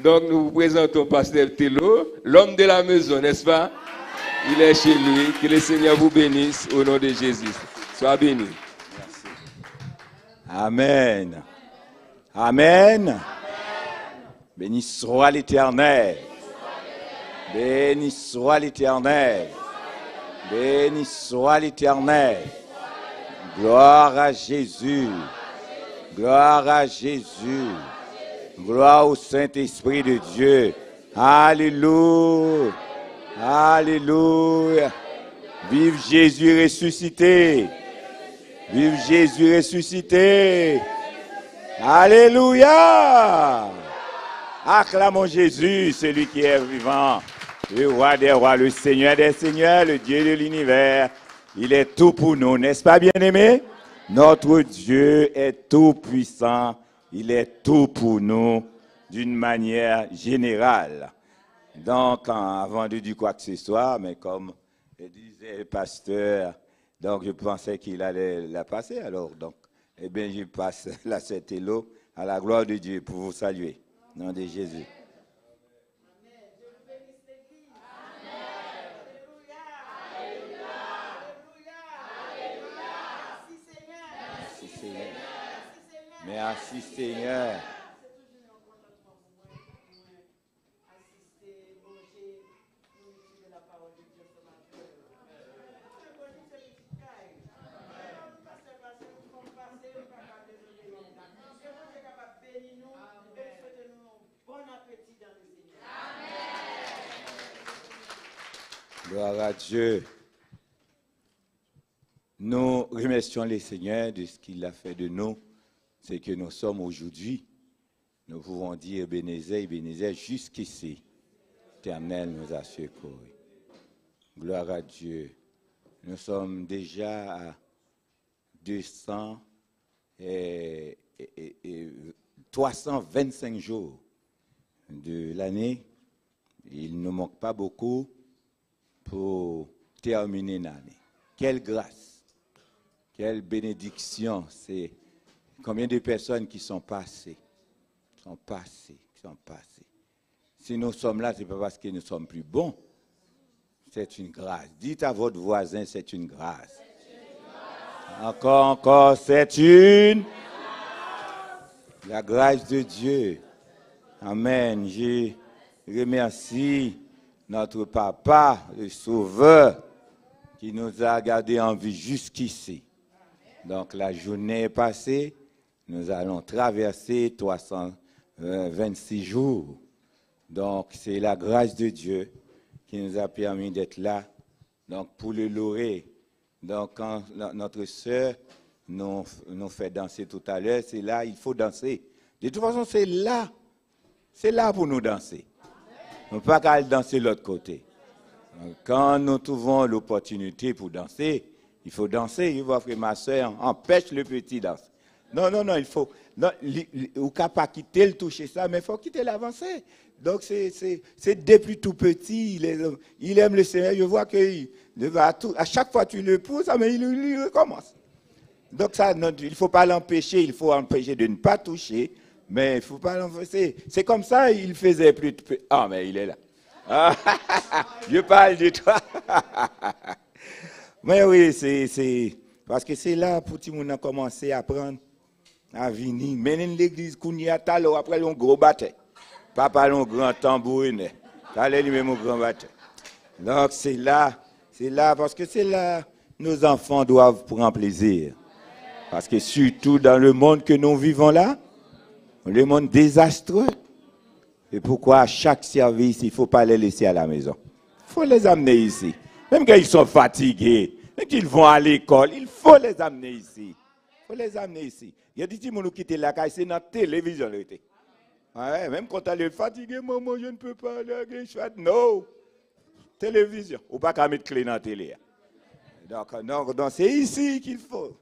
Donc nous vous présentons Pasteur Tello, l'homme de la maison, n'est-ce pas? Il est chez lui. Que le Seigneur vous bénisse au nom de Jésus. Sois béni. Merci. Amen. Amen. Béni soit l'Éternel. Béni soit l'Éternel. Béni soit l'Éternel. Gloire à Jésus. Gloire à Jésus. Gloire au Saint-Esprit de Dieu. Alléluia. Alléluia. Vive Jésus ressuscité. Vive Jésus ressuscité. Alléluia. Acclamons Jésus, celui qui est vivant. Le roi des rois, le Seigneur des seigneurs, le Dieu de l'univers. Il est tout pour nous, n'est-ce pas, bien-aimés? Notre Dieu est tout puissant. Il est tout pour nous d'une manière générale. Donc, avant de dire quoi que ce soit, mais comme disait le pasteur, donc je pensais qu'il allait la passer. Alors, donc, eh bien, je passe la Sainte Tello à la gloire de Dieu pour vous saluer. Au nom de Jésus. Merci Seigneur. Gloire à Dieu. Nous remercions le Seigneur de ce qu'il a fait de nous. C'est que nous sommes aujourd'hui. Nous pouvons dire Ebenezer, Ebenezer, jusqu'ici. L'Éternel nous a secourus. Gloire à Dieu. Nous sommes déjà à 325 jours de l'année. Il ne manque pas beaucoup pour terminer l'année. Quelle grâce, quelle bénédiction. C'est combien de personnes qui sont passées. Si nous sommes là, ce n'est pas parce que nous sommes plus bons. C'est une grâce. Dites à votre voisin, c'est une grâce. Encore, c'est une la grâce de Dieu. Amen. Je remercie notre papa, le Sauveur, qui nous a gardés en vie jusqu'ici. Donc la journée est passée, nous allons traverser 326 jours. Donc c'est la grâce de Dieu qui nous a permis d'être là. Donc pour le louer, donc quand notre sœur nous fait danser tout à l'heure, c'est là, il faut danser. De toute façon, c'est là pour nous danser. On ne peut pas qu'aller danser de l'autre côté. Donc, quand nous trouvons l'opportunité pour danser, il faut danser. Il va faire ma soeur empêche le petit danser. Non, il faut. Non, il ne peut pas quitter le toucher ça, mais il faut quitter l'avancée. Donc c'est depuis tout petit, il aime le Seigneur. Je vois que à chaque fois que tu le pousses, mais il recommence. Donc ça, non, il ne faut pas l'empêcher, il faut empêcher de ne pas toucher. Mais il ne faut pas l'enfoncer. C'est comme ça, il faisait plus. Ah, mais il est là. Je parle de toi. Mais oui, c'est parce que c'est là pour tout le monde a commencé à apprendre à venir. Mais dans l'église, qu'on y a talent, après, un gros bataille. Papa, un grand tambourin. Allez, lui-même, un grand bataille. Donc, c'est là, parce que c'est là, nos enfants doivent prendre plaisir. Parce que surtout dans le monde que nous vivons là, le monde désastreux. Et pourquoi à chaque service, il ne faut pas les laisser à la maison. Il faut les amener ici. Même quand ils sont fatigués, même qu'ils vont à l'école, il faut les amener ici. Il faut les amener ici. Il y a des gens qui quittent la caille, c'est notre télévision. Ouais, même quand elle est fatiguée, maman, je ne peux pas aller à l'église. Non. Télévision. Ou pas qu'à mettre clé dans la télé. Donc c'est ici qu'il faut.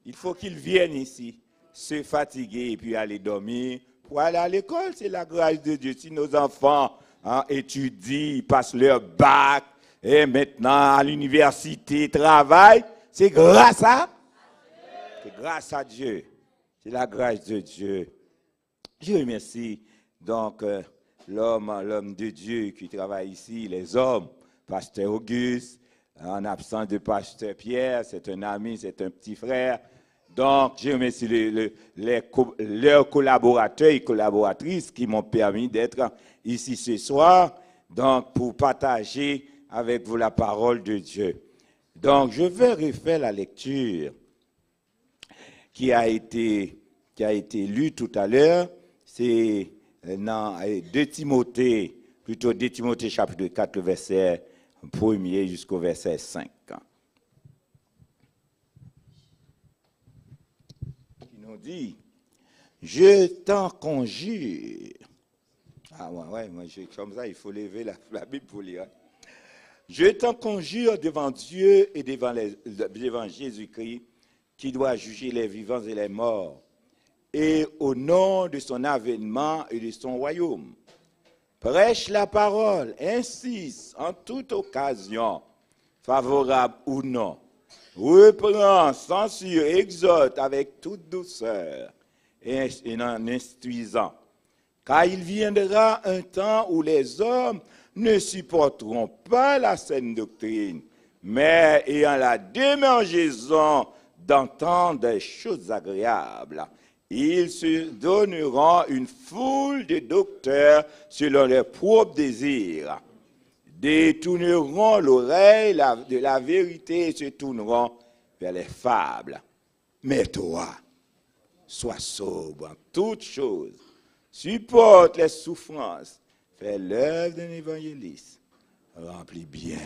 Il faut qu'ils viennent ici, se fatiguer et puis aller dormir. Pour aller à l'école, c'est la grâce de Dieu. Si nos enfants étudient, passent leur bac, et maintenant à l'université, travaillent, c'est grâce à Dieu. C'est la grâce de Dieu. Je remercie donc l'homme de Dieu qui travaille ici, les hommes, Pasteur Auguste, en absence de Pasteur Pierre, c'est un ami, c'est un petit frère. Donc, je remercie leurs collaborateurs et collaboratrices qui m'ont permis d'être ici ce soir, donc pour partager avec vous la parole de Dieu. Donc, je vais refaire la lecture qui a été lue tout à l'heure. C'est dans 2 Timothée chapitre 4, le verset 1er jusqu'au verset 5. Qui nous dit, je t'en conjure. Ah ouais, moi, comme ça, il faut lever la Bible pour lire. Je t'en conjure devant Dieu et devant Jésus-Christ, qui doit juger les vivants et les morts, et au nom de son avènement et de son royaume. Prêche la parole, insiste en toute occasion, favorable ou non. Reprend, censure, exhorte avec toute douceur et en instruisant. Car il viendra un temps où les hommes ne supporteront pas la saine doctrine, mais ayant la démangeaison d'entendre des choses agréables, ils se donneront une foule de docteurs selon leurs propres désirs, détourneront l'oreille de la vérité et se tourneront vers les fables. Mais toi, sois sobre en toutes choses, supporte les souffrances, fais l'œuvre d'un évangéliste, remplis bien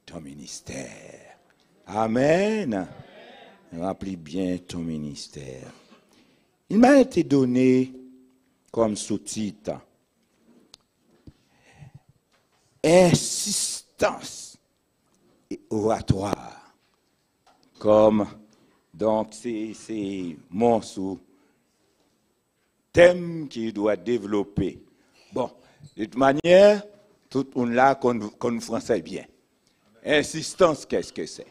ton ministère. Amen. Remplis bien ton ministère. Il m'a été donné comme sous-titre insistance et oratoire. Comme, donc, c'est mon sous-thème qui doit développer. Bon, de toute manière, tout le monde là qu'on français bien. Insistance, qu'est-ce que c'est?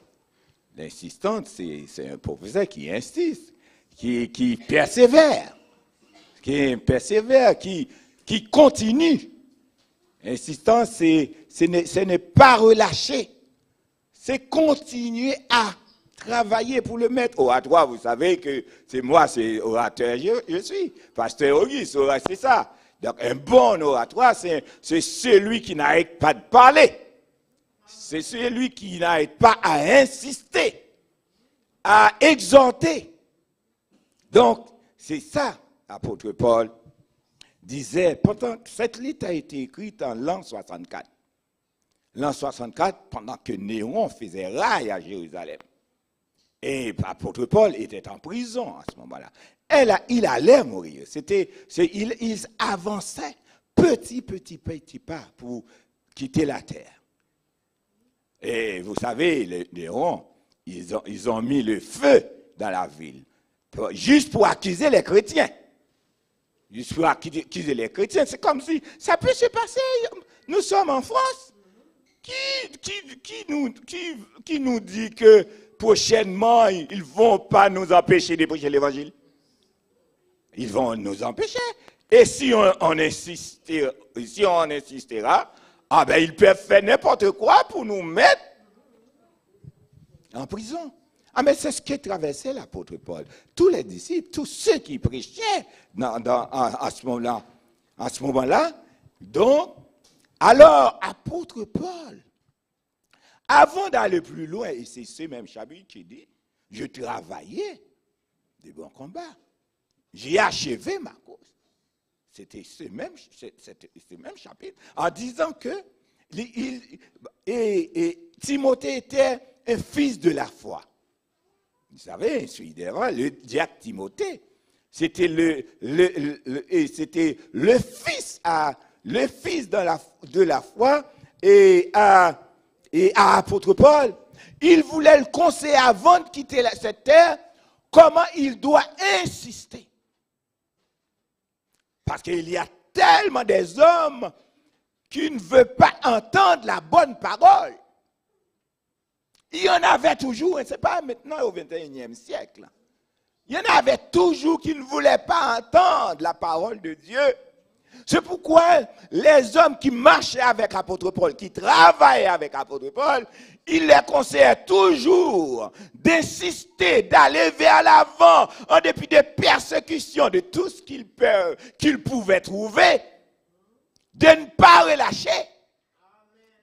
L'insistance, c'est un professeur qui insiste, qui persévère, qui continue. Insistance, ce n'est pas relâcher, c'est continuer à travailler pour le mettre. Oratoire, vous savez que c'est moi, c'est orateur, je suis. Pasteur Auguste, c'est ça. Donc, un bon oratoire, c'est celui qui n'arrête pas de parler. C'est celui qui n'arrête pas à insister, à exhorter. Donc, c'est ça, l'apôtre Paul disait, pourtant, cette lettre a été écrite en l'an 64. L'an 64, pendant que Néron faisait raille à Jérusalem. Et l'apôtre Paul était en prison à ce moment-là. Il allait mourir. Il avançait petit pas pour quitter la terre. Et vous savez, les Néron, ils ont mis le feu dans la ville. Juste pour accuser les chrétiens. Juste pour accuser les chrétiens. C'est comme si ça peut se passer. Nous sommes en France. Qui nous dit que prochainement, ils ne vont pas nous empêcher de prêcher l'évangile? Ils vont nous empêcher. Et si on insistera, ah ben ils peuvent faire n'importe quoi pour nous mettre en prison. Ah mais c'est ce que traversait l'apôtre Paul. Tous les disciples, tous ceux qui prêchaient à ce moment-là. Donc, alors, apôtre Paul, avant d'aller plus loin, et c'est ce même chapitre qui dit, je travaillais de bons combats. J'ai achevé ma cause. C'était ce même chapitre, en disant que Timothée était un fils de la foi. Vous savez, le diacre Timothée, c'était le fils de la foi et à apôtre Paul. Il voulait le conseiller avant de quitter cette terre, comment il doit insister. Parce qu'il y a tellement des hommes qui ne veulent pas entendre la bonne parole. Il y en avait toujours, et ce n'est pas maintenant au XXIe siècle. Il y en avait toujours qui ne voulaient pas entendre la parole de Dieu. C'est pourquoi les hommes qui marchaient avec l'apôtre Paul, qui travaillaient avec l'apôtre Paul, il les conseillait toujours d'insister, d'aller vers l'avant, en dépit des persécutions, de tout ce qu'ils pouvaient trouver, de ne pas relâcher.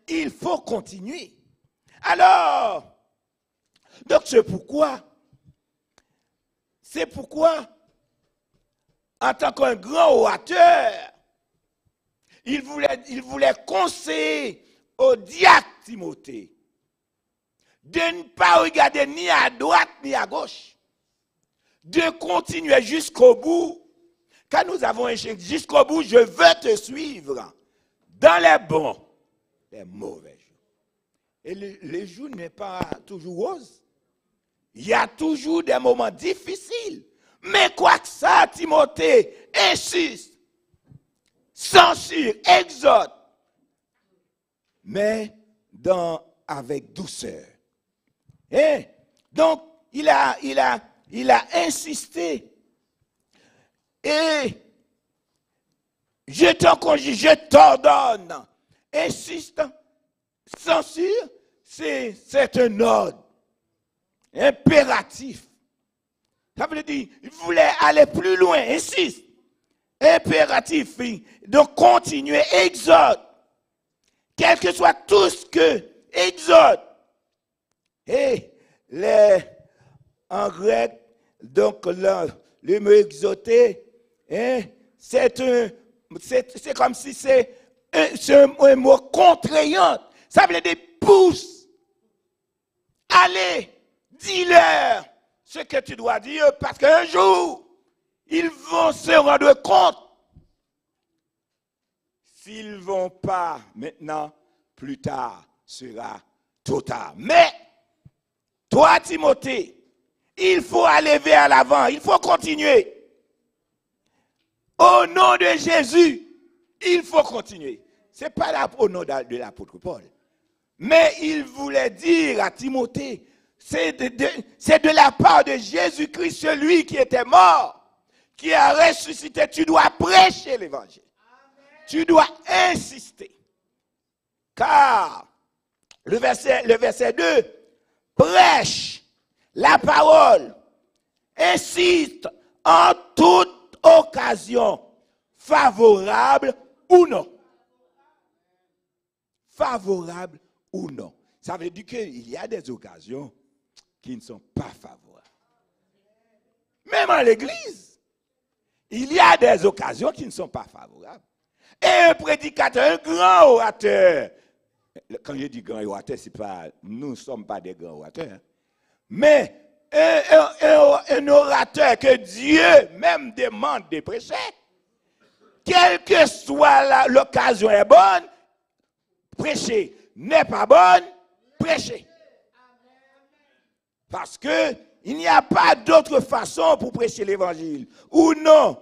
Il faut continuer. Alors, donc c'est pourquoi, en tant qu'un grand orateur, il voulait conseiller au diacre Timothée de ne pas regarder ni à droite ni à gauche, de continuer jusqu'au bout. Quand nous avons échoué jusqu'au bout, je veux te suivre dans les bons, les mauvais jours. Et les jours n'est pas toujours rose. Il y a toujours des moments difficiles. Mais quoi que ça, Timothée insiste, censure, exhorte, mais avec douceur. Et donc, il a insisté. Et je t'ordonne. Insiste, censure, c'est un ordre impératif. Ça veut dire, il voulait aller plus loin, insiste. Impératif, donc continuer, exhorte. Quel que soit tout ce que exhorte. Et en grec, donc le mot exhorter, c'est comme si c'est un mot contraignant. Ça veut dire pousse. Allez, dis-leur ce que tu dois dire, parce qu'un jour, ils vont se rendre compte. S'ils ne vont pas maintenant, plus tard sera trop tard. Mais, toi, Timothée, il faut aller vers l'avant, il faut continuer. Au nom de Jésus, il faut continuer. Ce n'est pas au nom de l'apôtre Paul. Mais il voulait dire à Timothée, c'est de la part de Jésus-Christ, celui qui était mort, qui a ressuscité. Tu dois prêcher l'évangile. Tu dois insister. Car le verset 2, prêche la parole, insiste en toute occasion, favorable ou non. Favorable ou non. Ça veut dire qu'il y a des occasions qui ne sont pas favorables. Même en l'église, il y a des occasions qui ne sont pas favorables. Et un prédicateur, un grand orateur, quand je dis grand orateur, c'est pas, nous ne sommes pas des grands orateurs, mais un orateur que Dieu même demande de prêcher, quelle que soit l'occasion est bonne, prêcher. N'est pas bonne, prêcher. Parce que il n'y a pas d'autre façon pour prêcher l'évangile. Ou non,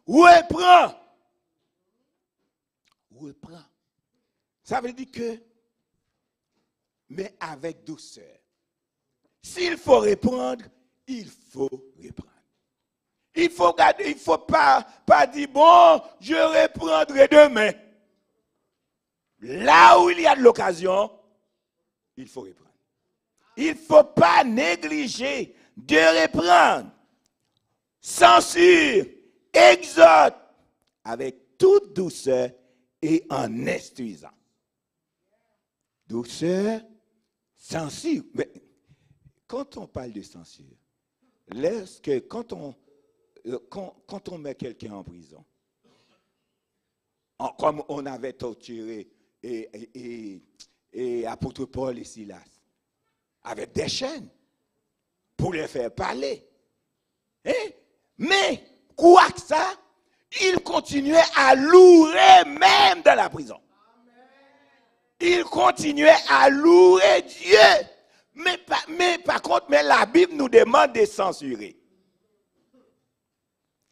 reprends. Ça veut dire que, mais avec douceur. S'il faut reprendre, il faut reprendre. Il faut garder, il ne faut pas dire, bon, je reprendrai demain. Là où il y a de l'occasion, il faut reprendre. Il ne faut pas négliger de reprendre. Censure, exhorte, avec toute douceur et en instruisant. Douceur, censure. Mais quand on parle de censure, quand on met quelqu'un en prison, comme on avait torturé et apôtre Paul et Silas, avec des chaînes, pour les faire parler. Mais, quoi que ça, ils continuaient à louer même dans la prison. Ils continuaient à louer Dieu. Mais par contre, la Bible nous demande de censurer.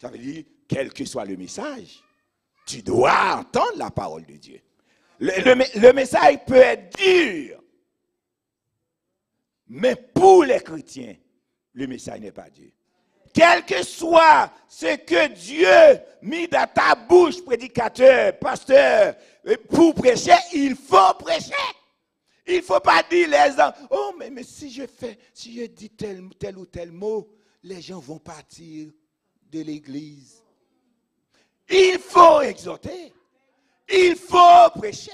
Ça veut dire, quel que soit le message, tu dois entendre la parole de Dieu. Le message peut être dur. Mais pour les chrétiens, le message n'est pas dur. Quel que soit ce que Dieu mit dans ta bouche, prédicateur, pasteur, pour prêcher, il faut prêcher. Il ne faut pas dire les gens, oh, mais si je dis tel ou tel mot, les gens vont partir de l'église. Il faut exhorter. Il faut prêcher.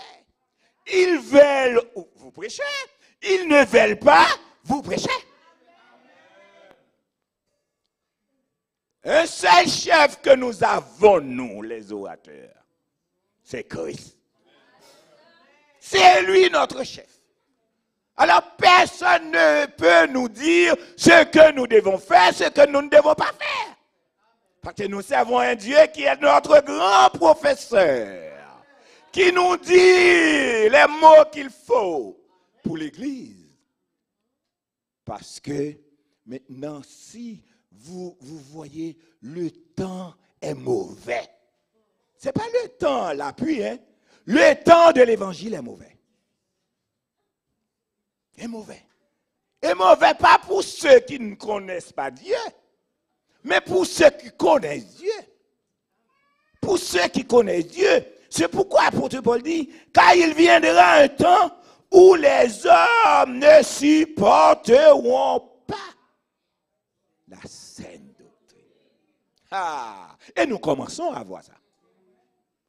Ils veulent, vous prêchez. Ils ne veulent pas, vous prêchez. Un seul chef que nous avons, nous, les orateurs, c'est Christ. C'est lui notre chef. Alors personne ne peut nous dire ce que nous devons faire, ce que nous ne devons pas faire. Parce que nous servons un Dieu qui est notre grand professeur, qui nous dit les mots qu'il faut pour l'Église. Parce que maintenant, si vous voyez, le temps est mauvais. Ce n'est pas le temps, la pluie, hein? Le temps de l'Évangile est mauvais. Est mauvais. Est mauvais pas pour ceux qui ne connaissent pas Dieu, mais pour ceux qui connaissent Dieu. Pour ceux qui connaissent Dieu. C'est pourquoi l'apôtre Paul dit, car il viendra un temps où les hommes ne supporteront pas la saine doctrine. Ah, et nous commençons à voir ça.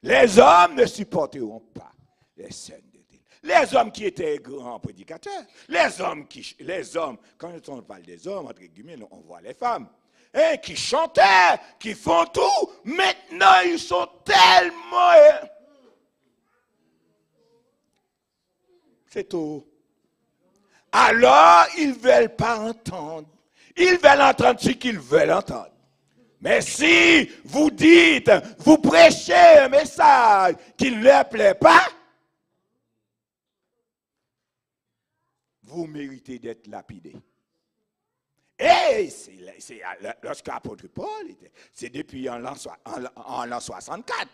Les hommes ne supporteront pas les saines doctrines. Les hommes qui étaient grands prédicateurs, les hommes, quand on parle des hommes, entre guillemets, on voit les femmes, hein, qui chantaient, qui font tout, maintenant ils sont tellement... C'est tout. Alors, ils ne veulent pas entendre. Ils veulent entendre ce qu'ils veulent entendre. Mais si vous dites, vous prêchez un message qui ne leur plaît pas, vous méritez d'être lapidé. Et c'est lorsque l'apôtre Paul était, c'est depuis en l'an 64.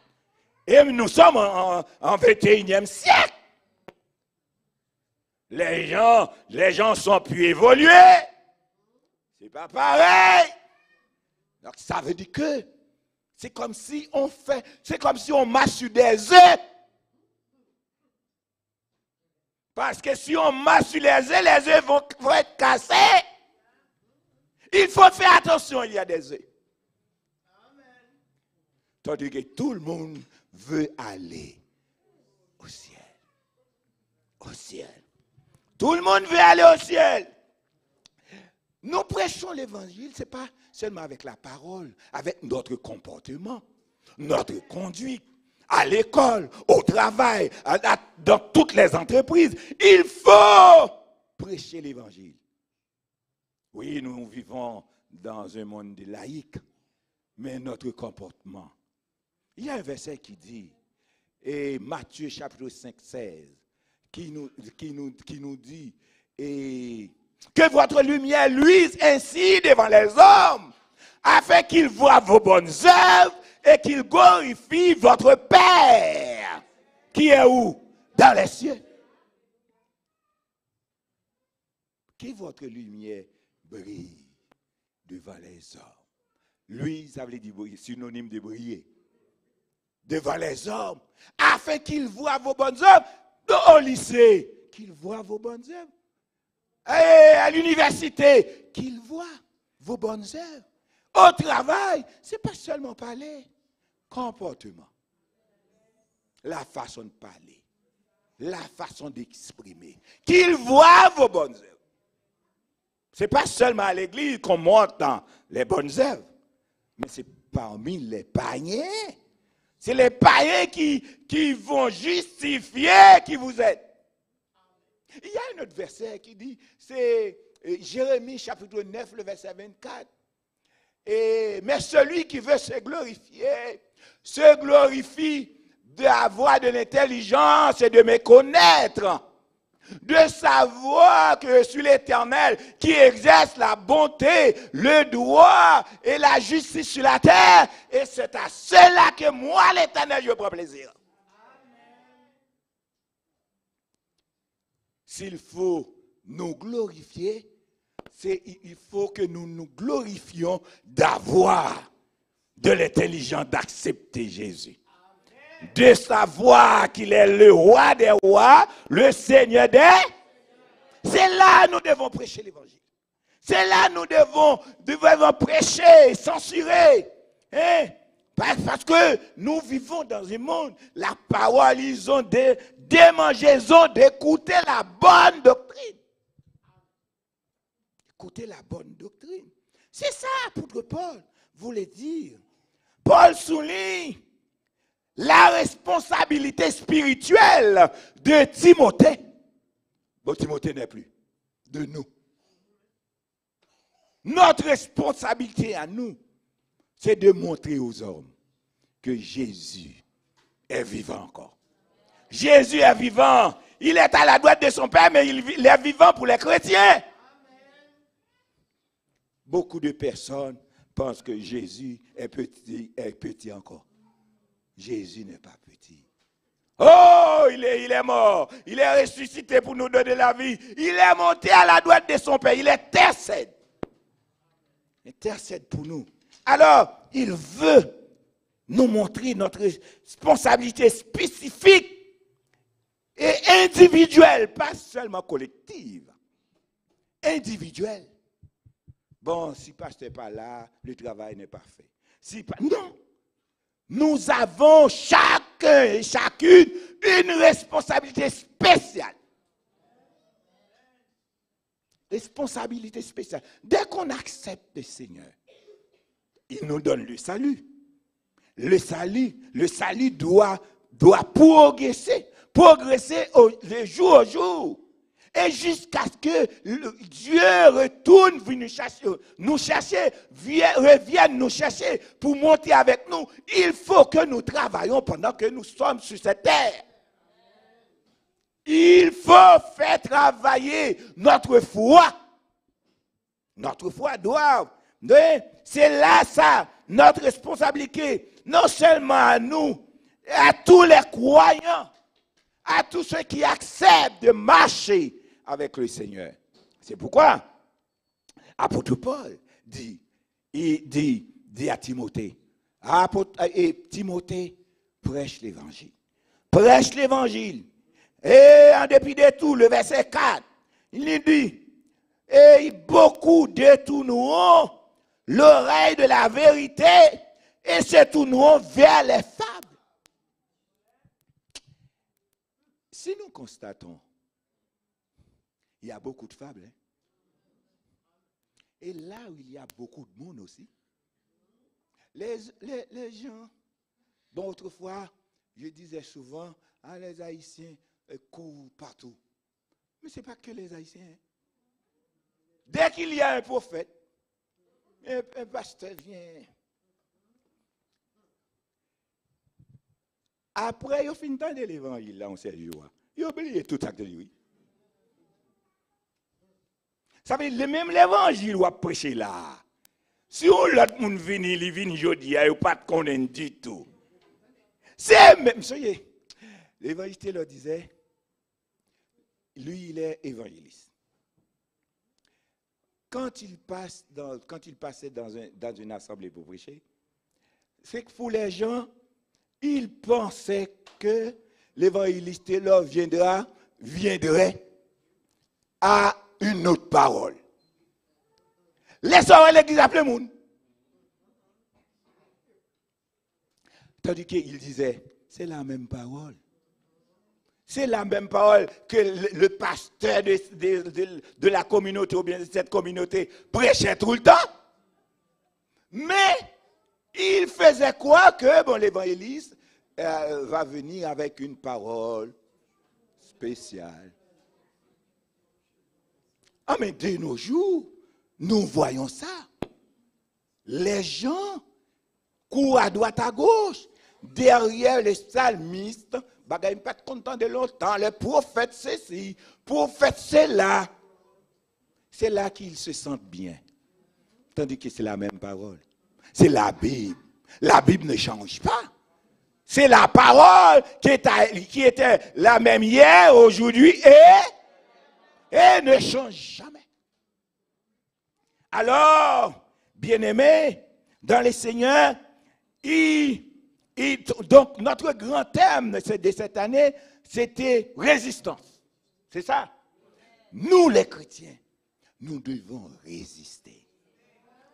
Et nous sommes en 21e siècle. Les gens sont plus évolués. C'est pas pareil. Donc ça veut dire que c'est comme si on marche sur des œufs. Parce que si on marche sur les œufs vont être cassés. Il faut faire attention, il y a des œufs. Tandis que tout le monde veut aller au ciel. Au ciel. Tout le monde veut aller au ciel. Nous prêchons l'évangile, ce n'est pas seulement avec la parole, avec notre comportement, notre conduite, à l'école, au travail, dans toutes les entreprises. Il faut prêcher l'évangile. Oui, nous vivons dans un monde laïque, mais notre comportement. Il y a un verset qui dit, et Matthieu chapitre 5, 16, qui nous dit, et que votre lumière luise ainsi devant les hommes, afin qu'ils voient vos bonnes œuvres et qu'ils glorifient votre Père, qui est où? Dans les cieux. Que votre lumière brille devant les hommes. Lui, ça veut dire briller, synonyme de briller. Devant les hommes, afin qu'ils voient vos bonnes œuvres. Au lycée, qu'ils voient vos bonnes œuvres. Et à l'université, qu'ils voient vos bonnes œuvres. Au travail, ce n'est pas seulement parler, comportement. La façon de parler, la façon d'exprimer. Qu'ils voient vos bonnes œuvres. Ce n'est pas seulement à l'église qu'on montre dans les bonnes œuvres, mais c'est parmi les païens. C'est les païens qui vont justifier qui vous êtes. Il y a un autre verset qui dit, c'est Jérémie chapitre 9, le verset 24. Mais celui qui veut se glorifie d'avoir de l'intelligence et de me connaître. De savoir que je suis l'Éternel qui exerce la bonté, le droit et la justice sur la terre. Et c'est à cela que moi, l'Éternel, je prends plaisir. S'il faut nous glorifier, il faut que nous nous glorifions d'avoir de l'intelligence, d'accepter Jésus. De savoir qu'il est le roi des rois, le Seigneur des... C'est là que nous devons prêcher l'évangile. C'est là que nous devons prêcher, censurer. Hein? Parce que nous vivons dans un monde, la parole, ils ont des démangeaisons d'écouter la bonne doctrine. Écouter la bonne doctrine. C'est ça, apôtre Paul voulait dire. Paul souligne la responsabilité spirituelle de Timothée. Bon, Timothée n'est plus. De nous. Notre responsabilité à nous, c'est de montrer aux hommes que Jésus est vivant encore. Jésus est vivant. Il est à la droite de son Père, mais il est vivant pour les chrétiens. Beaucoup de personnes pensent que Jésus est petit encore. Jésus n'est pas petit. Oh, il est mort. Il est ressuscité pour nous donner la vie. Il est monté à la droite de son Père. Il intercède. Il intercède pour nous. Alors, il veut nous montrer notre responsabilité spécifique et individuelle, pas seulement collective. Individuelle. Bon, si pasteur n'est pas là, le travail n'est pas fait. Non. Nous avons chacun et chacune une responsabilité spéciale. Responsabilité spéciale. Dès qu'on accepte le Seigneur, il nous donne le salut. Le salut doit progresser de jour au jour. Et jusqu'à ce que Dieu retourne nous chercher, revienne nous chercher pour monter avec nous, il faut que nous travaillions pendant que nous sommes sur cette terre. Il faut faire travailler notre foi. Notre foi doit. C'est là ça, notre responsabilité, non seulement à nous, à tous les croyants, à tous ceux qui acceptent de marcher avec le Seigneur. C'est pourquoi apôtre Paul dit à Timothée, Timothée, prêche l'évangile. Prêche l'évangile. Et en dépit de tout, le verset 4, il dit, et beaucoup détourneront l'oreille de la vérité et se tourneront vers les fables. Si nous constatons, il y a beaucoup de fables. Hein? Et là où il y a beaucoup de monde aussi, les gens, bon, autrefois, je disais souvent, les Haïtiens courent partout. Mais ce n'est pas que les Haïtiens. Hein? Dès qu'il y a un prophète, un pasteur vient. Après, il finit de l'évangile, là, on sait le jour. Il a oublié tout ça que lui. Ça veut dire, même l'évangile, on va prêcher là. Si l'autre monde vient, il vient aujourd'hui, il n'y a pas de connaître du tout. C'est même, soyez, l'évangile leur disait, lui, il est évangéliste. Quand il passait dans une assemblée pour prêcher, c'est que pour les gens, ils pensaient que l'évangéliste leur viendrait à une autre parole. Les soeurs l'église appelait le monde. Tandis qu'il disait, c'est la même parole. C'est la même parole que le pasteur de la communauté ou bien de cette communauté prêchait tout le temps. Mais il faisait quoi que bon, l'évangéliste va venir avec une parole spéciale. Ah mais de nos jours, nous voyons ça. Les gens courent à droite à gauche, derrière les psalmistes. Bagay pas content de longtemps, les prophètes ceci, prophètes cela. C'est là qu'ils se sentent bien. Tandis que c'est la même parole. C'est la Bible. La Bible ne change pas. C'est la parole qui était la même hier, aujourd'hui et ne change jamais. Alors, bien-aimés, dans les Seigneurs, donc notre grand thème de cette année, c'était résistance. C'est ça? Nous, les chrétiens, nous devons résister.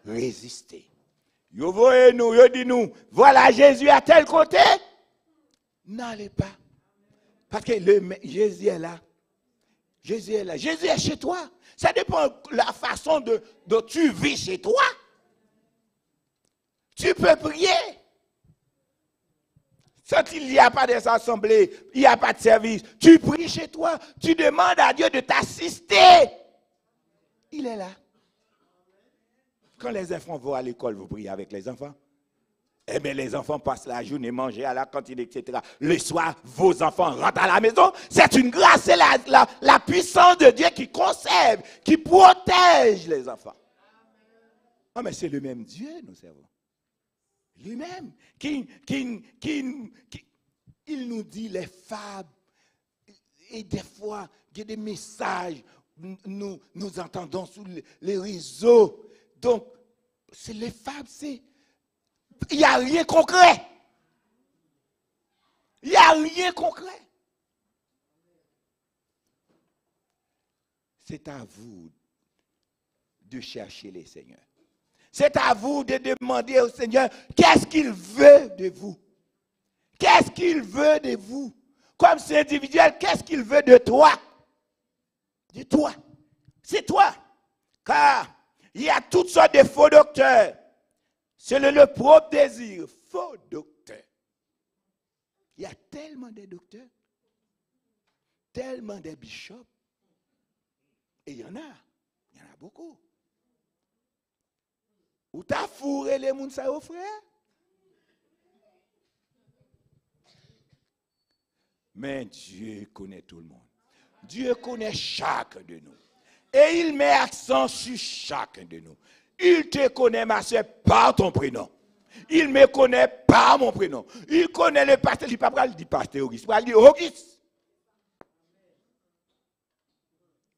Résister. Yo voyez nous, yo dit nous, voilà Jésus à tel côté. N'allez pas. Parce que Jésus est là. Jésus est là. Jésus est chez toi. Ça dépend de la façon dont tu vis chez toi. Tu peux prier. Quand il n'y a pas des assemblées, il n'y a pas de service, tu pries chez toi, tu demandes à Dieu de t'assister. Il est là. Quand les enfants vont à l'école, vous priez avec les enfants. Eh bien, les enfants passent la journée manger à la cantine, etc. Le soir, vos enfants rentrent à la maison. C'est une grâce, c'est la puissance de Dieu qui conserve, qui protège les enfants. Ah, mais c'est le même Dieu, nous servons. Lui-même, il nous dit les fables. Et des fois, il y a des messages, nous entendons sur les réseaux. Donc, c'est les fables, il n'y a rien concret. Il n'y a rien concret. C'est à vous de chercher les seigneurs. C'est à vous de demander au Seigneur qu'est-ce qu'il veut de vous. Qu'est-ce qu'il veut de vous. Comme c'est individuel, qu'est-ce qu'il veut de toi. De toi. C'est toi. Car il y a toutes sortes de faux docteurs. C'est le propre désir. Faux docteur. Il y a tellement de docteurs. Tellement de bishops. Et il y en a. Il y en a beaucoup. Ou t'as fourré les moun sa yo, frère? Mais Dieu connaît tout le monde. Dieu connaît chacun de nous. Et il met accent sur chacun de nous. Il te connaît, ma soeur, par ton prénom. Il me connaît par mon prénom. Il connaît le pasteur. Il ne dit pas, il dit pasteur Auguste. Il dit Auguste.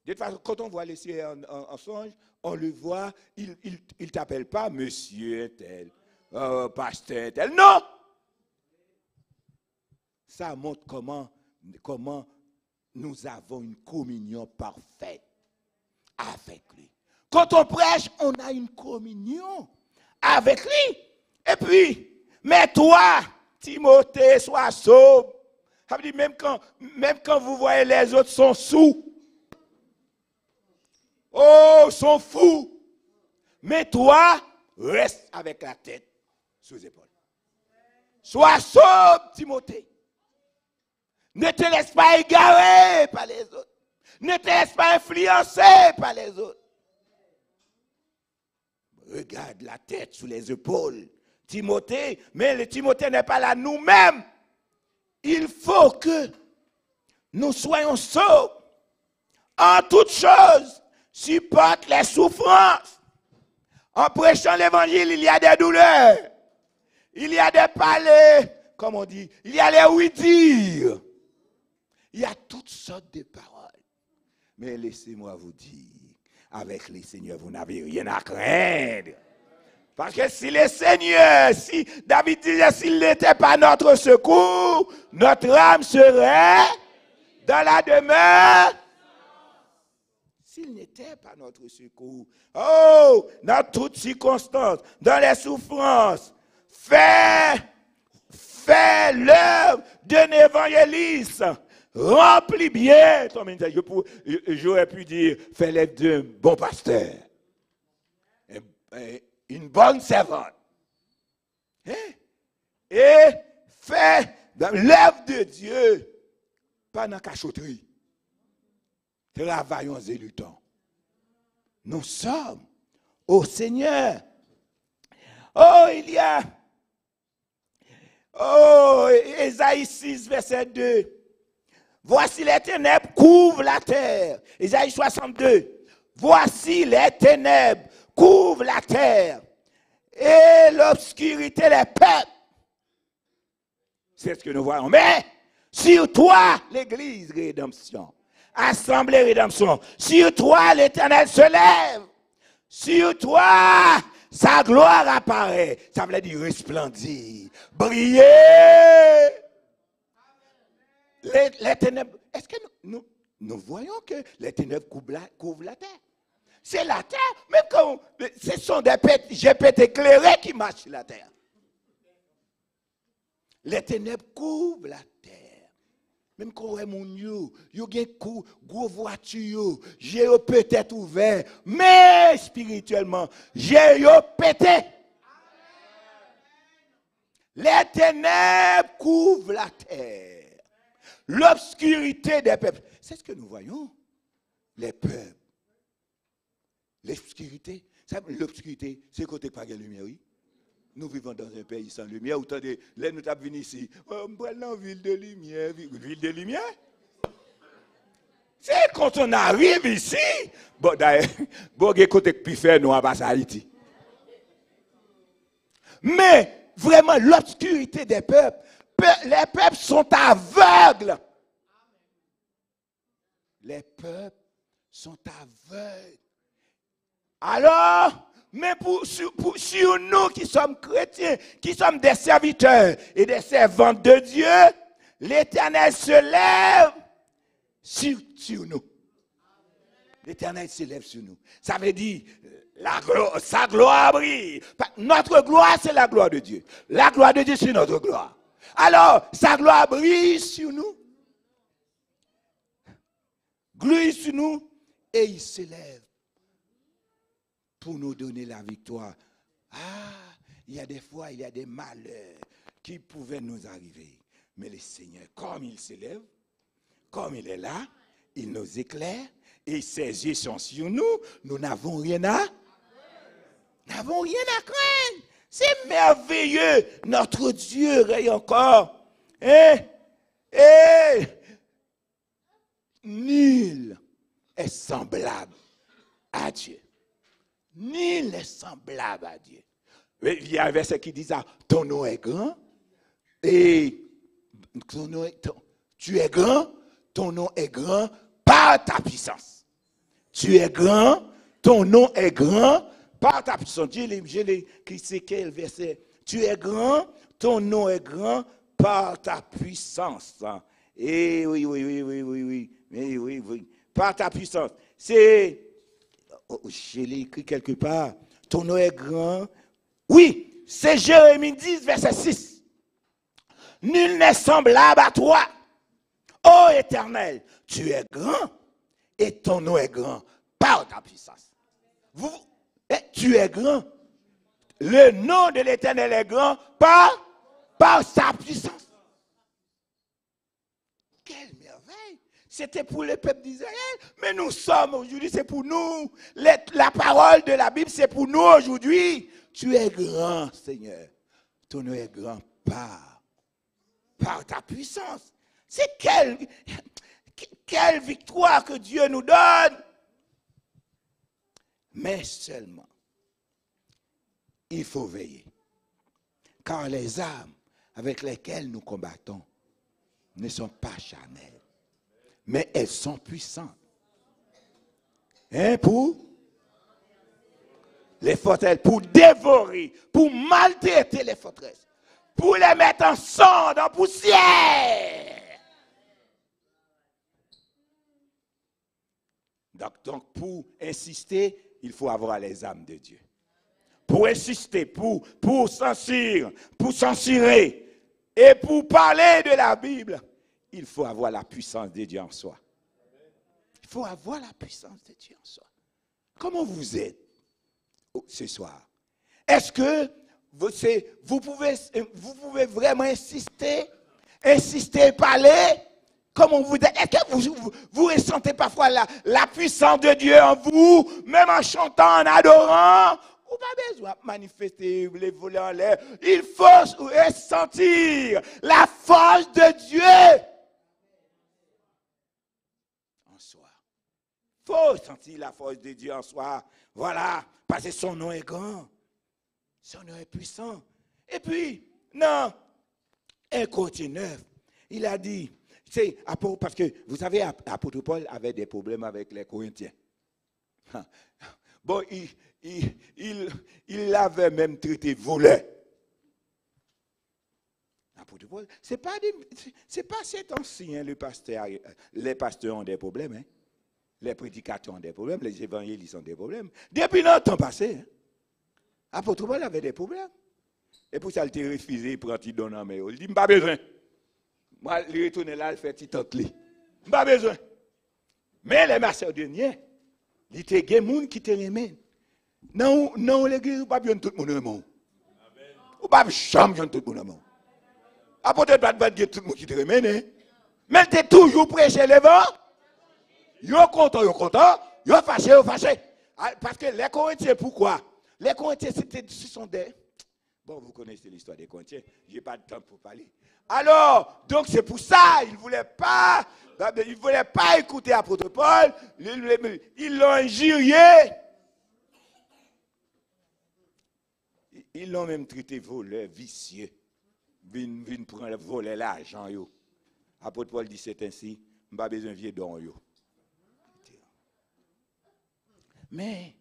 De toute façon, quand on voit les cieux en songe, on le voit, il ne t'appelle pas monsieur tel, pasteur tel. Non! Ça montre comment nous avons une communion parfaite avec lui. Quand on prêche, on a une communion avec lui. Et puis, mais toi, Timothée, sois sobre. Ça veut dire même quand vous voyez les autres sont sous, oh, sont fous. Mais toi, reste avec la tête sous les épaules. Sois sobre, Timothée. Ne te laisse pas égarer par les autres. Ne te laisse pas influencer par les autres. Regarde la tête sous les épaules. Timothée, mais le Timothée n'est pas là nous-mêmes. Il faut que nous soyons sobres. En toutes choses, supporte les souffrances. En prêchant l'évangile, il y a des douleurs. Il y a des palais, comme on dit. Il y a les oui-dire. Il y a toutes sortes de paroles. Mais laissez-moi vous dire, avec les seigneurs, vous n'avez rien à craindre. Parce que si les seigneurs, si David disait, s'il n'était pas notre secours, notre âme serait dans la demeure. S'il n'était pas notre secours, oh, dans toutes circonstances, dans les souffrances, fais l'œuvre d'un évangéliste. Remplis bien ton ministère. J'aurais pu dire, fais l'œuvre d'un bon pasteur. Une bonne servante. Et fais l'œuvre de Dieu. Pas dans la cachotterie. Travaillons et luttons. Nous sommes au Seigneur. Oh, il y a. Oh, Ésaïe 6, verset 2. Voici les ténèbres couvrent la terre. Ésaïe 62. Voici les ténèbres couvrent la terre. Et l'obscurité les peuples. C'est ce que nous voyons. Mais sur toi, l'Église rédemption. Assemblée rédemption. Sur toi, l'Éternel se lève. Sur toi, sa gloire apparaît. Ça veut dire resplendir, briller. Les ténèbres, est-ce que nous voyons que les ténèbres couvrent la terre? C'est la terre, même quand ce sont des jets éclairés qui marchent sur la terre. Les ténèbres couvrent la terre. Même quand on est mon yo, yo gen gros voiture, j'ai peut-être ouvert, mais spirituellement, j'ai pété. Les ténèbres couvrent la terre. L'obscurité des peuples. C'est ce que nous voyons. Les peuples. L'obscurité, c'est côté pas de lumière, oui. Nous vivons dans un pays sans lumière. Autant de là, nous sommes venus ici. On est dans une ville de lumière. Ville de lumière? C'est quand on arrive ici. Bon, d'ailleurs, bon, côté plus faire nous à Haïti. Mais vraiment, l'obscurité des peuples. Les peuples sont aveugles. Les peuples sont aveugles. Alors, mais sur nous qui sommes chrétiens, qui sommes des serviteurs et des servantes de Dieu, l'Éternel se lève sur nous. L'Éternel se lève sur nous. Ça veut dire, sa gloire brille. Notre gloire, c'est la gloire de Dieu. La gloire de Dieu, c'est notre gloire. Alors, sa gloire brille sur nous. Brille sur nous et il se lève pour nous donner la victoire. Ah, il y a des fois, il y a des malheurs qui pouvaient nous arriver. Mais le Seigneur, comme il s'élève, comme il est là, il nous éclaire et ses yeux sont sur nous. Nous n'avons rien à craindre. C'est merveilleux. Notre Dieu règne encore. Nul est semblable à Dieu. Nul n'est semblable à Dieu. Il y a un verset qui dit ça. Ton nom est grand. Et tu es grand. Ton nom est grand par ta puissance. Tu es grand. Ton nom est grand par ta puissance. C'est quel verset? Tu es grand. Ton nom est grand par ta puissance. Et oui. Par ta puissance. C'est... je l'ai écrit quelque part. Ton nom est grand. Oui, c'est Jérémie 10, verset 6. Nul n'est semblable à toi. Ô Éternel, tu es grand et ton nom est grand par ta puissance. Tu es grand. Le nom de l'Éternel est grand par sa puissance. Quelle merveille! C'était pour le peuple d'Israël, mais nous sommes aujourd'hui, c'est pour nous. La parole de la Bible, c'est pour nous aujourd'hui. Tu es grand, Seigneur. Ton nom est grand par ta puissance. C'est quelle victoire que Dieu nous donne. Mais seulement, il faut veiller. Car les armes avec lesquelles nous combattons ne sont pas charnelles, mais elles sont puissantes. Pour les forteresses, pour dévorer, pour maltraiter les forteresses, pour les mettre en cendres, en poussière. Donc pour insister, il faut avoir les âmes de Dieu. Pour insister, pour censurer et pour parler de la Bible, il faut avoir la puissance de Dieu en soi. Il faut avoir la puissance de Dieu en soi. Comment vous êtes ce soir? Est-ce que vous pouvez vraiment insister et parler? Comment vous êtes? Est-ce que vous ressentez parfois la puissance de Dieu en vous, même en chantant, en adorant? Ou pas besoin de manifester, les voler en l'air. Il faut ressentir la force de Dieu en soi. Il faut sentir la force de Dieu en soi. Voilà, parce que son nom est grand. Son nom est puissant. Et puis, non, 1 Corinthiens 9, il a dit, parce que vous savez, l'apôtre Paul avait des problèmes avec les Corinthiens. Bon, il l'avait même traité voleur. Apôtre Paul, c'est pas cet ancien, les pasteurs ont des problèmes, hein? Les prédicateurs ont des problèmes, les évangélistes ont des problèmes. Depuis longtemps passé, hein? Apôtre Paul avait des problèmes. Et pour ça, il t'a refusé, il prend Tidon en main. Il dit, pas besoin. Moi, il retourne là, il fait Titantli. Pas besoin. Mais les Macédoniens, il y a des gens qui te remettent. Non, l'église, ou pas bien tout le monde remet. Ou pas jamais tout le monde remet. Ah, peut-être pas de tout le monde qui te remet. Mais tu es toujours prêché le vent. Yo content, yo fâché. Parce que les Corinthiens, pourquoi? Les Corinthiens, ce sont des... Bon, vous connaissez l'histoire des Corinthiens. Je n'ai pas de temps pour parler. Alors, donc c'est pour ça, ils ne voulaient pas écouter l'apôtre Paul. Ils l'ont injurié. Ils l'ont même traité voleur, vicieux. Vin prendre voler l'argent. L'apôtre Paul dit c'est ainsi, je n'ai pas besoin de vieux don. Mais,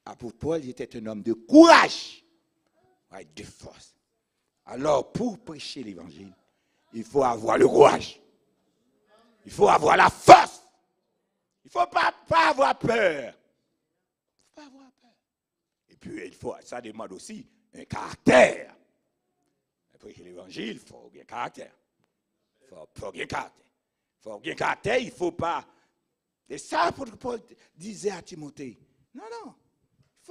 l'apôtre Paul était un homme de courage, de force. Alors, pour prêcher l'évangile, il faut avoir le courage. Il faut avoir la force. Il ne faut pas avoir peur. Il faut pas avoir peur. Et puis, ça demande aussi un caractère. Pour prêcher l'évangile, il faut bien caractère. Il faut bien caractère. Il faut bien caractère, il ne faut pas... Et ça, Paul disait à Timothée, non, il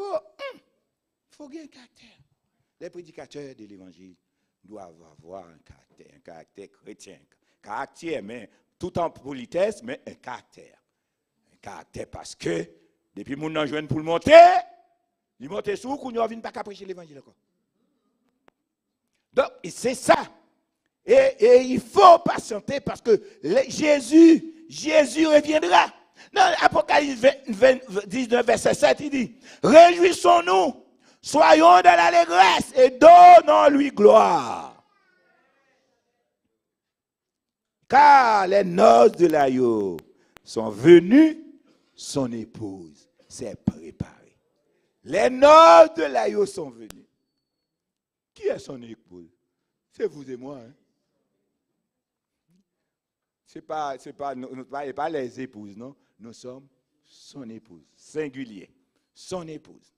faut bien un caractère. Les prédicateurs de l'évangile doivent avoir un caractère chrétien. Caractère, mais tout en politesse, mais un caractère. Un caractère parce que, depuis mon an joint pour le monter, il monte sous, qu'on ne vient pas qu'à prêcher l'évangile encore. Donc, c'est ça. Et il faut patienter parce que Jésus reviendra. Dans Apocalypse 19, verset 7, il dit, réjouissons-nous, soyons dans l'allégresse et donnons-lui gloire. Car les noces de l'agneau sont venues, son épouse s'est préparée. Les noces de l'agneau sont venues. Qui est son épouse? C'est vous et moi. Hein? Ce n'est pas les épouses, non? Nous sommes son épouse, singulier, son épouse.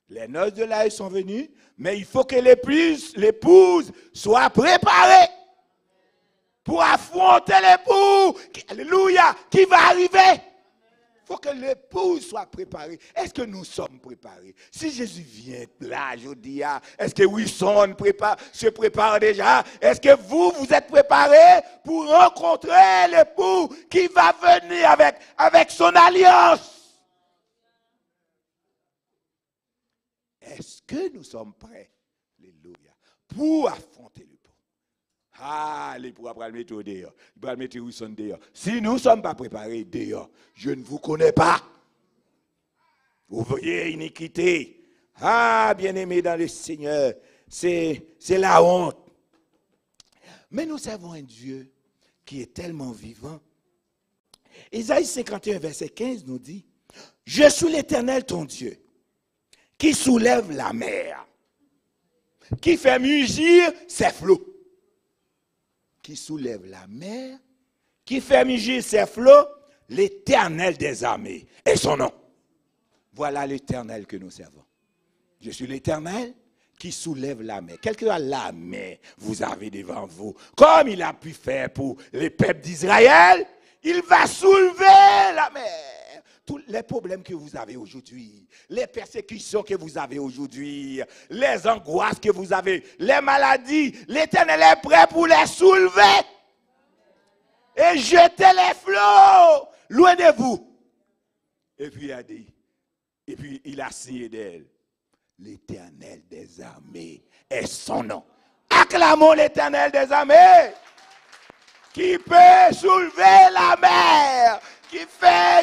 Les noces de l'agneau sont venues, mais il faut que l'épouse soit préparée pour affronter l'époux. Alléluia, qui va arriver. Il faut que l'épouse soit préparée. Est-ce que nous sommes préparés? Si Jésus vient là, je dis, est-ce que Wilson se prépare déjà? Est-ce que vous êtes préparés pour rencontrer l'époux qui va venir avec son alliance? Est-ce que nous sommes prêts? Alléluia. Pour affronter l'époux. L'époux va le mettre dehors. Il va le mettre Wilson dehors. Si nous ne sommes pas préparés dehors, je ne vous connais pas. Vous voyez iniquité. Bien-aimés dans le Seigneur, c'est la honte. Mais nous servons un Dieu qui est tellement vivant. Isaïe 51, verset 15 nous dit, « Je suis l'Éternel ton Dieu, qui soulève la mer, qui fait mugir ses flots. » Qui soulève la mer, qui fait mugir ses flots, l'Éternel des armées est son nom. Voilà l'Éternel que nous servons. Je suis l'Éternel qui soulève la mer. Quelle que soit la mer vous avez devant vous, comme il a pu faire pour les peuples d'Israël, il va soulever la mer. Tous les problèmes que vous avez aujourd'hui, les persécutions que vous avez aujourd'hui, les angoisses que vous avez, les maladies, l'Éternel est prêt pour les soulever et jeter les flots loin de vous. Et puis il a dit, et puis il a signé d'elle, l'Éternel des armées est son nom. Acclamons l'Éternel des armées qui peut soulever la mer.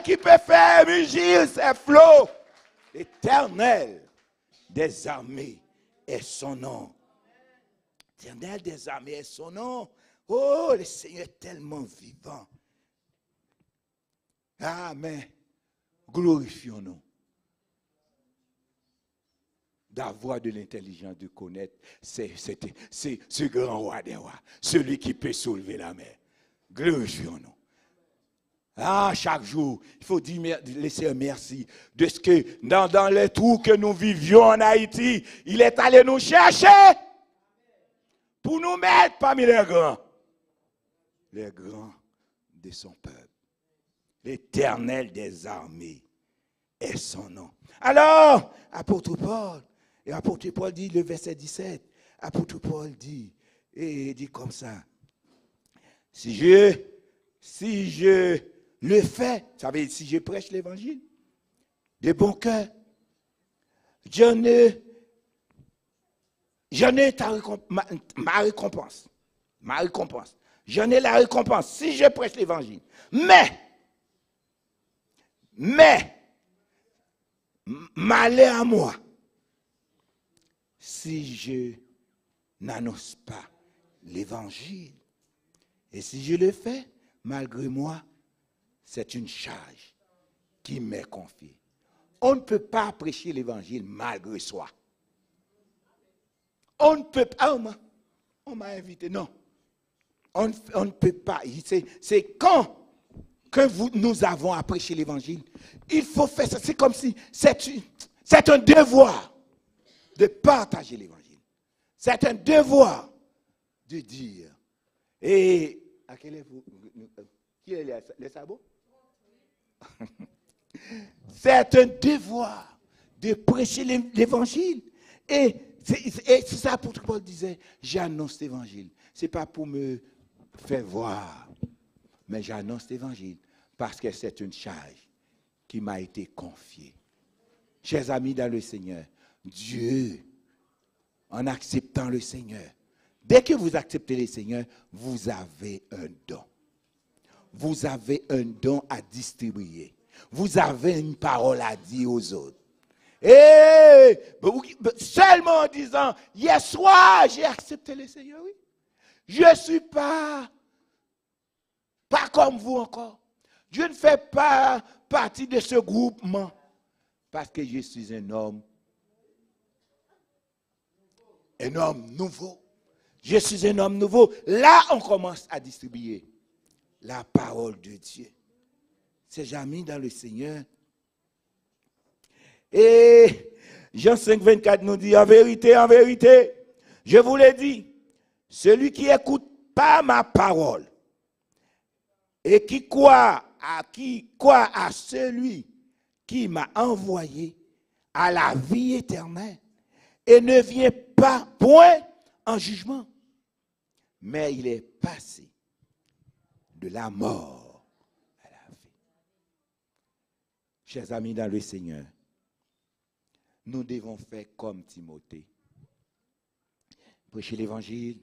Qui peut faire mugir ses flots. L'Éternel des armées est son nom. L'Éternel des armées est son nom. Oh, le Seigneur est tellement vivant. Amen. Glorifions-nous. d'avoir de l'intelligence, de connaître c'est ce grand roi des rois, celui qui peut soulever la mer. Glorifions-nous. Ah, chaque jour, il faut dire, laisser merci de ce que dans les trous que nous vivions en Haïti, il est allé nous chercher pour nous mettre parmi les grands de son peuple. L'Éternel des armées est son nom. Alors, apôtre Paul dit, le verset 17, apôtre Paul dit, et il dit comme ça, si je le fais, ça veut dire si je prêche l'évangile, de bon cœur, j'en ai ma récompense. Ma récompense. J'en ai la récompense si je prêche l'évangile. Mais, malheur à moi, si je n'annonce pas l'évangile. Et si je le fais, malgré moi, c'est une charge qui m'est confiée. On ne peut pas prêcher l'évangile malgré soi. On ne peut pas. On m'a invité. Non. On ne peut pas. C'est quand nous avons à prêcher l'évangile, il faut faire ça. C'est comme si c'est un devoir de partager l'évangile. C'est un devoir de dire. Et à quel est vous? Qui est les sabots? C'est un devoir de prêcher l'évangile. Et c'est ça pour Paul disait, j'annonce l'évangile. Ce n'est pas pour me faire voir, mais j'annonce l'évangile parce que c'est une charge qui m'a été confiée. Chers amis dans le Seigneur, Dieu, en acceptant le Seigneur, dès que vous acceptez le Seigneur, vous avez un don. Vous avez un don à distribuer. Vous avez une parole à dire aux autres. Et seulement en disant, hier soir, j'ai accepté le Seigneur, oui. Je ne suis pas comme vous encore. Je ne fais pas partie de ce groupement parce que je suis un homme nouveau. Je suis un homme nouveau. Là, on commence à distribuer la parole de Dieu. C'est jamais dans le Seigneur. Et Jean 5, 24 nous dit, en vérité, je vous l'ai dit, celui qui écoute pas ma parole et qui croit à celui qui m'a envoyé à la vie éternelle et ne vient pas point en jugement, mais il est passé de la mort à la vie. Chers amis dans le Seigneur, nous devons faire comme Timothée. Prêcher l'évangile,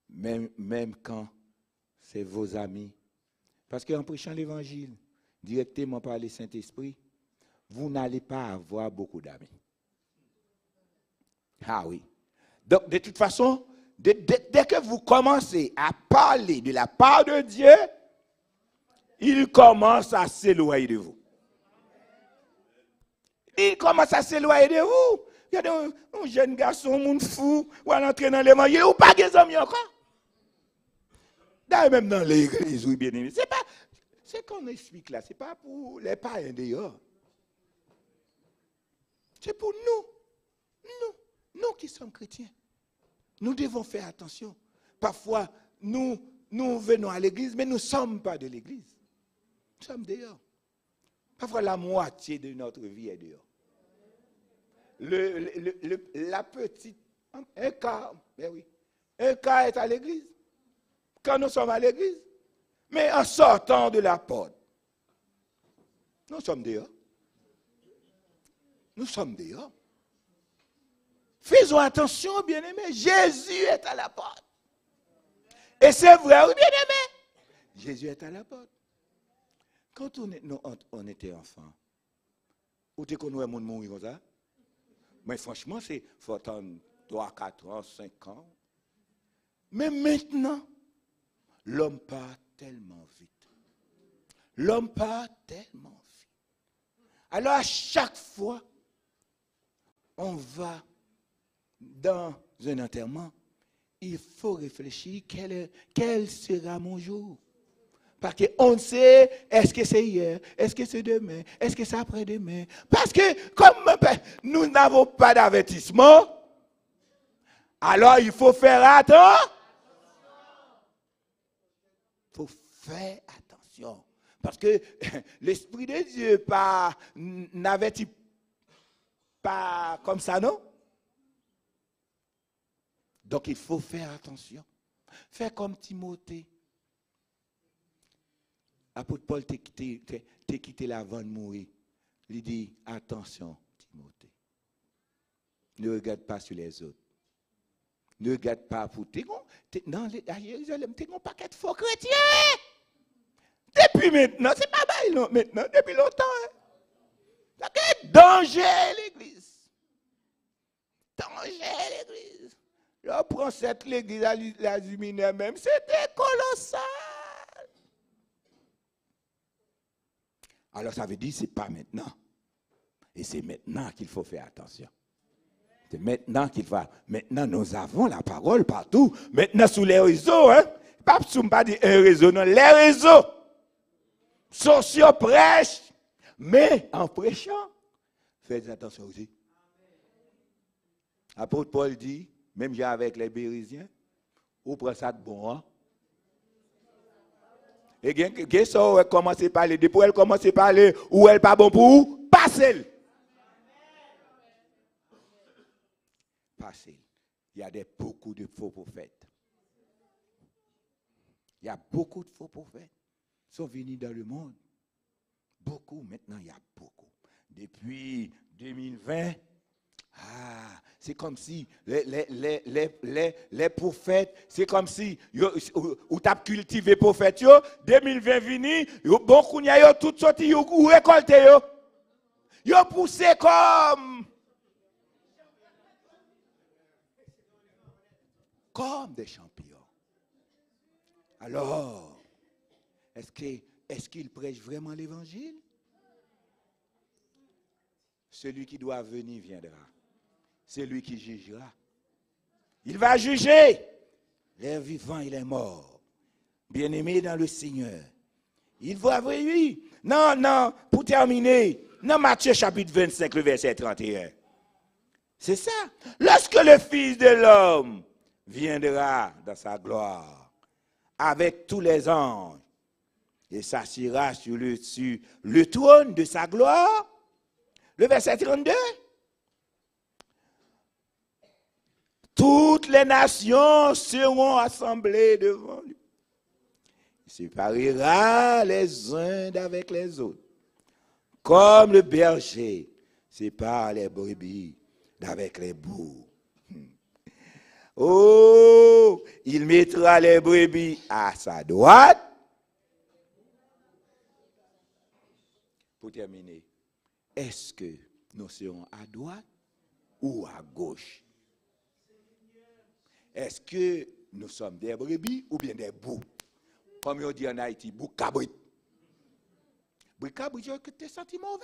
même quand c'est vos amis. Parce qu'en prêchant l'évangile, directement par le Saint-Esprit, vous n'allez pas avoir beaucoup d'amis. Ah oui. Donc, de toute façon, dès que vous commencez à parler de la part de Dieu, il commence à s'éloigner de vous. Il commence à s'éloigner de vous. Il y a un jeune garçon, un fou, ou à entrer dans l'évangile, ou pas des amis encore. D'ailleurs, même dans l'église, oui, bien aimé. C'est qu'on explique là, ce n'est pas pour les païens d'ailleurs. C'est pour nous qui sommes chrétiens. Nous devons faire attention. Parfois, nous venons à l'église, mais nous ne sommes pas de l'église. Nous sommes dehors. Parfois, la moitié de notre vie est dehors. La petite, un quart, ben oui, un quart est à l'église. Quand nous sommes à l'église, mais en sortant de la porte, nous sommes dehors. Nous sommes dehors. Faisons attention, bien-aimés. Jésus est à la porte. Et c'est vrai, oui, bien-aimés. Jésus est à la porte. Quand on était enfant, où tu connais mon mourir comme ça? Mais franchement, il faut attendre 3, 4 ans, 5 ans. Mais maintenant, l'homme part tellement vite. L'homme part tellement vite. Alors à chaque fois on va dans un enterrement, il faut réfléchir quel sera mon jour. Parce qu'on ne sait, est-ce que c'est hier, est-ce que c'est demain, est-ce que c'est après-demain. Parce que comme nous n'avons pas d'avertissement, alors il faut faire attention. Il faut faire attention. Parce que l'Esprit de Dieu n'avertit pas comme ça, non? Donc il faut faire attention. Faire comme Timothée. Apôtre Paul t'a quitté là avant de mourir. Il dit, attention, Timothée. Ne regarde pas sur les autres. Ne regarde pas pour dans Jérusalem, tu as un paquet de faux chrétiens. Depuis maintenant, c'est pas mal, non, maintenant, depuis longtemps. Il y a danger à l'église. Danger à l'église. Là, on prend cette l'église à l'Azimina même, c'était colossal. Alors ça veut dire que ce n'est pas maintenant. Et c'est maintenant qu'il faut faire attention. C'est maintenant qu'il faut. Maintenant, nous avons la parole partout. Maintenant, sous les réseaux, hein. Pas dire un réseau, non, les réseaux sociaux prêchent. Mais en prêchant, faites attention aussi. Apôtre Paul dit, même avec les Bérisiens, ou prend ça de bon, hein? Et qu'est-ce qu'elle commence à parler, depuis elle commence à parler, ou elle pas bon pour vous, passez-le. Passez-le. Il y a beaucoup de faux prophètes. Il y a beaucoup de faux prophètes qui sont venus dans le monde. Beaucoup, maintenant il y a beaucoup. Depuis 2020, c'est comme si les prophètes, c'est comme si vous avez cultivé les prophètes, 2020 vini, beaucoup de tout sorti, vous récoltez, vous poussez comme des champions. Alors, est-ce qu'il prêche vraiment l'évangile? Celui qui doit venir viendra. C'est lui qui jugera. Il va juger les vivants et les morts. Bien-aimés dans le Seigneur. Il va venir. Non, pour terminer, dans Matthieu chapitre 25, le verset 31. C'est ça. Lorsque le Fils de l'homme viendra dans sa gloire, avec tous les anges, et s'assiera sur le trône de sa gloire, le verset 32, toutes les nations seront assemblées devant lui. Il séparera les uns d'avec les autres, comme le berger sépare les brebis d'avec les boucs. Oh, il mettra les brebis à sa droite. Pour terminer, est-ce que nous serons à droite ou à gauche? Est-ce que nous sommes des brebis ou bien des boucs? Comme on dit en Haïti, bouc cabrit. Bouc cabrit, tu t'es senti mauvais.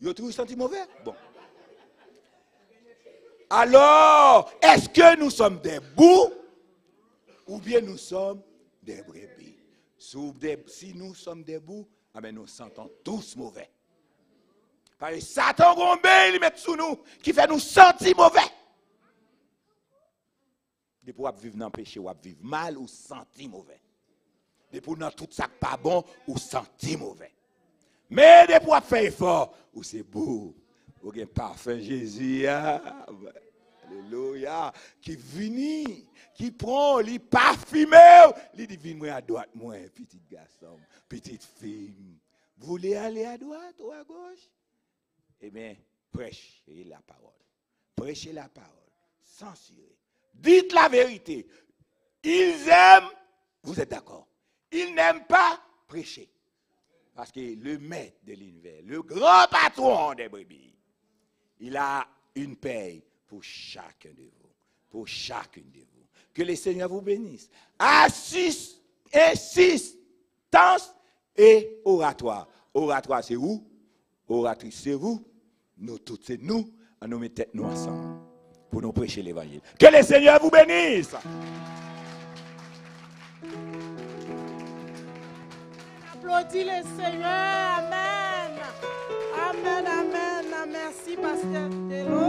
Tu t'es senti mauvais? Bon. Alors, est-ce que nous sommes des boucs ou bien nous sommes des brebis? Si nous sommes des boucs, nous sentons tous mauvais. Parce que Satan Gombé, il met sous nous, qui fait nous sentir mauvais. Depuis qu'on vivre dans le péché, on vivre mal ou sentir mauvais. Depuis dans tout ça pas bon, ou sentir mauvais. Mais depuis qu'on fait effort, ou c'est beau, ou un parfum Jésus, alléluia, qui vient, qui prend, qui parfume, il dit, viens à droite, moi, petit garçon, petite fille. Vous voulez aller à droite ou à gauche? Eh bien, prêchez la parole. Prêchez la parole. Censurez. Dites la vérité. Ils aiment, vous êtes d'accord? Ils n'aiment pas prêcher. Parce que le maître de l'univers, le grand patron des brebis, il a une paye pour chacun de vous. Pour chacune de vous. Que le Seigneur vous bénisse. Assistance et oratoire. Oratoire, c'est où? oratrice c'est vous, nous toutes c'est nous, à nous mettre tête nous ensemble pour nous prêcher l'évangile. Que le Seigneur vous bénisse. Applaudis le Seigneur. Amen. Amen, amen. Merci, Pasteur Delo.